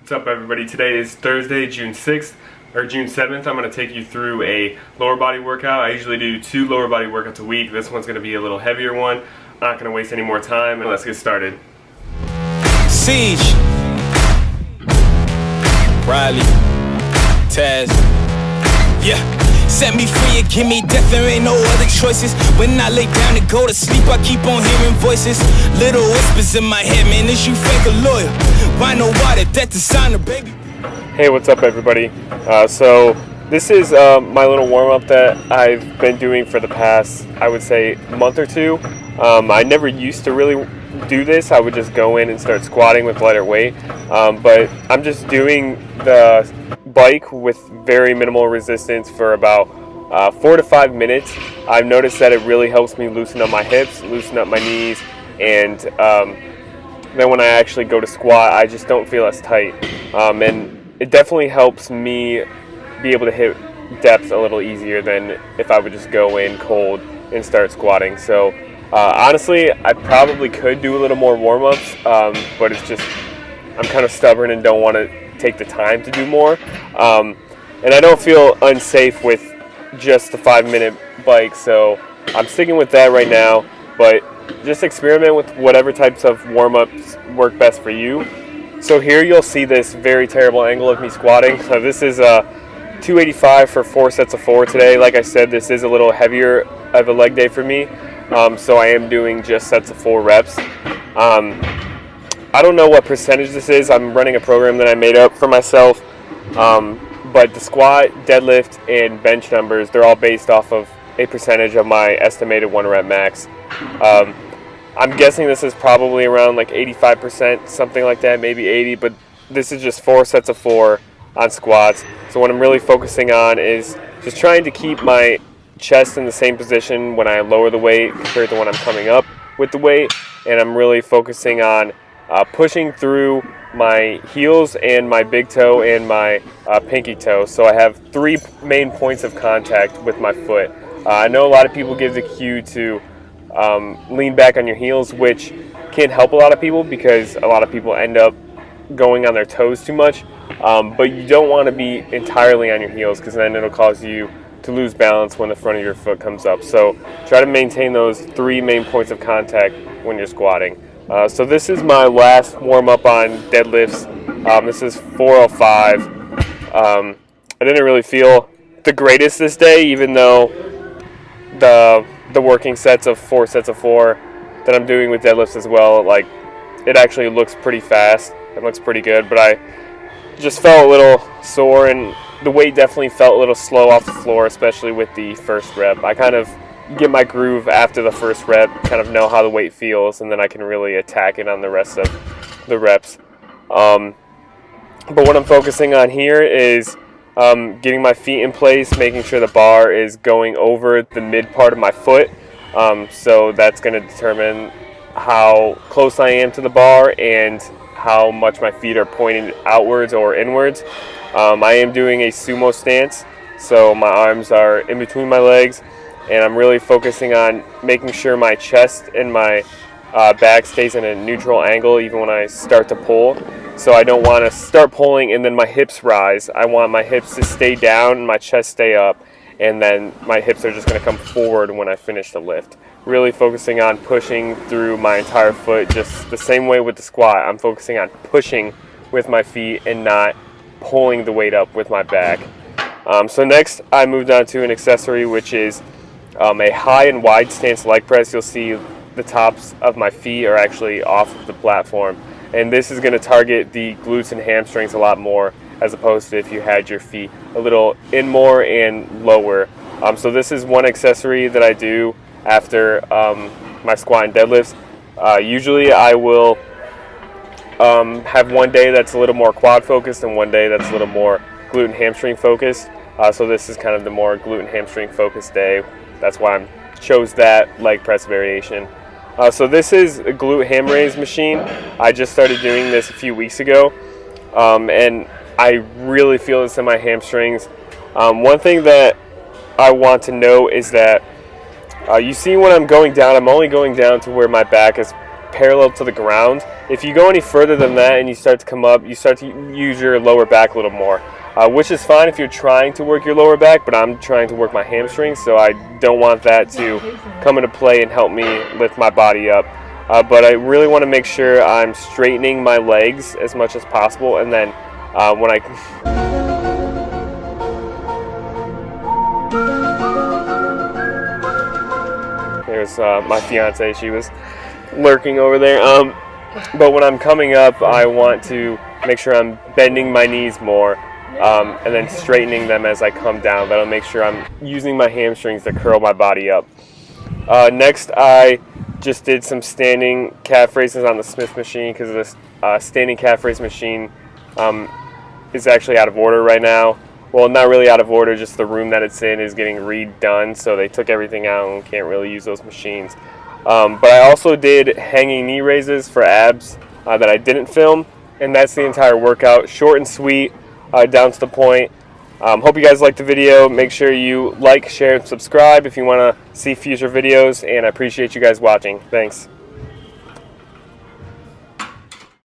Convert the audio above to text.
What's up, everybody? Today is Thursday, June 6th or June 7th. I'm going to take you through a lower body workout. I usually do 2 lower body workouts a week. This one's going to be a little heavier one. I'm not going to waste any more time, and let's get started. Siege, Riley, Taz, yeah. Set me free and give me death, there ain't no other choices. When I lay down to go to sleep, I keep on hearing voices. Little whispers in my head, man, is you fake a lawyer? Why know why that death is sign of baby? Hey, what's up, everybody? So this is my little warm-up that I've been doing for the past, I would say, month or two. I never used to really do this. I would just go in and start squatting with lighter weight, but I'm just doing the bike with very minimal resistance for about 4 to 5 minutes. I've noticed that it really helps me loosen up my hips, loosen up my knees, and then when I actually go to squat, I just don't feel as tight, and it definitely helps me be able to hit depth a little easier than if I would just go in cold and start squatting. So honestly, I probably could do a little more warm-ups, but it's just I'm kind of stubborn and don't want to take the time to do more, and I don't feel unsafe with just the 5-minute bike, so I'm sticking with that right now. But just experiment with whatever types of warm-ups work best for you. So here you'll see this very terrible angle of me squatting. So this is 285 for 4 sets of 4 today. Like I said, this is a little heavier of a leg day for me, so I am doing just sets of 4 reps. I don't know what percentage this is. I'm running a program that I made up for myself, but the squat, deadlift, and bench numbers, they're all based off of a percentage of my estimated 1 rep max. I'm guessing this is probably around like 85%, something like that, maybe 80, but this is just 4 sets of 4 on squats. So what I'm really focusing on is just trying to keep my chest in the same position when I lower the weight compared to when I'm coming up with the weight, and I'm really focusing on pushing through my heels and my big toe and my pinky toe. So I have 3 main points of contact with my foot. I know a lot of people give the cue to lean back on your heels, which can help a lot of people because a lot of people end up going on their toes too much. But you don't want to be entirely on your heels because then it'll cause you to lose balance when the front of your foot comes up. So try to maintain those 3 main points of contact when you're squatting. So this is my last warm-up on deadlifts. This is 405. I didn't really feel the greatest this day, even though the working sets of 4 sets of 4 that I'm doing with deadlifts as well, like, it actually looks pretty fast. It looks pretty good, but I just felt a little sore, and the weight definitely felt a little slow off the floor, especially with the first rep. I kind of get my groove after the first rep, kind of know how the weight feels, and then I can really attack it on the rest of the reps. But what I'm focusing on here is getting my feet in place, making sure the bar is going over the mid part of my foot. So that's going to determine how close I am to the bar and how much my feet are pointing outwards or inwards. I am doing a sumo stance, so my arms are in between my legs, and I'm really focusing on making sure my chest and my back stays in a neutral angle even when I start to pull. So I don't want to start pulling and then my hips rise. I want my hips to stay down and my chest stay up, and then my hips are just going to come forward when I finish the lift. Really focusing on pushing through my entire foot, just the same way with the squat. I'm focusing on pushing with my feet and not pulling the weight up with my back. So next I moved on to an accessory, which is a high and wide stance leg press. You'll see the tops of my feet are actually off of the platform, and this is going to target the glutes and hamstrings a lot more as opposed to if you had your feet a little in more and lower. So this is one accessory that I do after my squat and deadlifts. Usually I will have one day that's a little more quad focused and one day that's a little more glute and hamstring focused. So this is kind of the more glute and hamstring focused day. That's why I chose that leg press variation. So this is a glute ham raise machine. I just started doing this a few weeks ago, and I really feel this in my hamstrings. One thing that I want to know is that you see when I'm going down, I'm only going down to where my back is parallel to the ground. If you go any further than that and you start to come up, you start to use your lower back a little more, which is fine if you're trying to work your lower back, but I'm trying to work my hamstrings, so I don't want that to come into play and help me lift my body up. But I really want to make sure I'm straightening my legs as much as possible, and then when I... There's my fiance, she was lurking over there. But when I'm coming up, I want to make sure I'm bending my knees more, and then straightening them as I come down. That'll make sure I'm using my hamstrings to curl my body up. Next, I just did some standing calf raises on the Smith machine, because this standing calf raise machine is actually out of order right now. Well, not really out of order, just the room that it's in is getting redone, so they took everything out and can't really use those machines. But I also did hanging knee raises for abs that I didn't film, and that's the entire workout. Short and sweet, down to the point. Hope you guys liked the video. Make sure you like, share, and subscribe if you want to see future videos, and I appreciate you guys watching. Thanks.